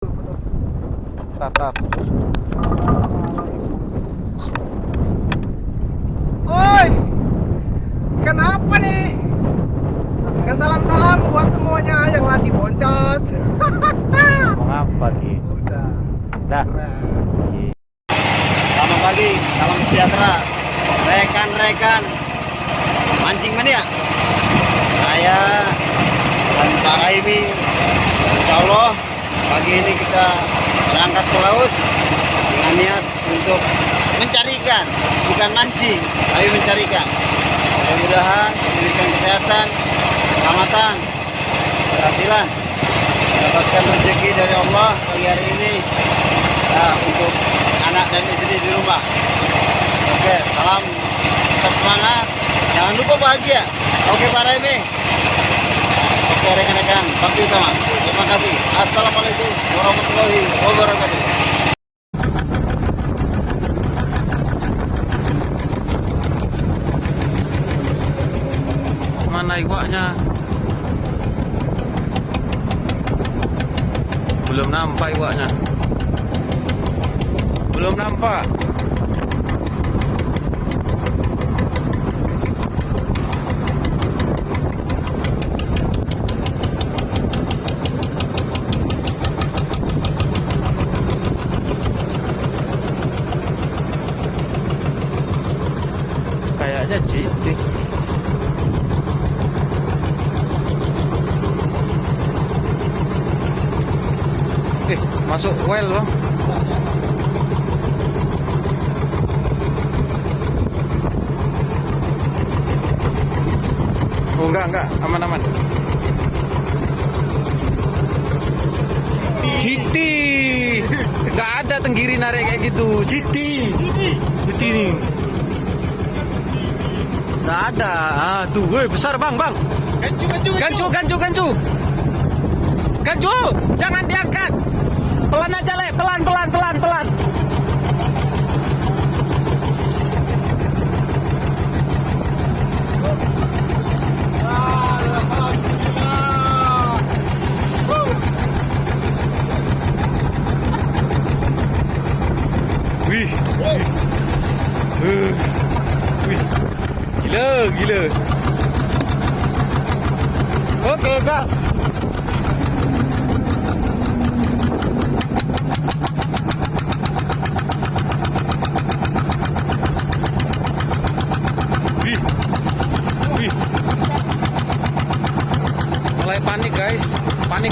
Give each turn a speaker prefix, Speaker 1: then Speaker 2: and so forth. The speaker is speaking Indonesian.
Speaker 1: Tar.
Speaker 2: Oi, kenapa nih? Kan salam-salam buat semuanya yang lagi boncos.
Speaker 1: Mengapa nih?
Speaker 2: Udah.
Speaker 1: Dah.
Speaker 3: Selamat pagi, salam sejahtera rekan-rekan mancing mania. Saya dan Pak Raimi, insya Allah pagi ini kita berangkat ke laut dengan niat untuk mencari ikan, bukan mancing, tapi mencari ikan. Mudah-mudahan diberikan kesehatan, keselamatan, keberhasilan, mendapatkan rezeki dari Allah pagi hari ini untuk anak dan istri di rumah. Oke, salam, tetap semangat, jangan lupa bahagia. Oke Pak Raimi. Oke rekan-rekan, Bakti Utama. Terima kasih. Assalamualaikum warahmatullahi wabarakatuh.
Speaker 1: Mana iwaknya? Belum nampak iwaknya. Belum nampak. Kayaknya jitik. Masuk well loh. Oh enggak, aman. Citi. Enggak ada tenggiri narik kayak gitu. Citi nih. Enggak ada. Ah, tuh, woi besar bang. Gancu. Jangan diangkat. Pelan aja, Le. Pelan. Wih. Gila. Oke, gas. Mulai panik guys, panik.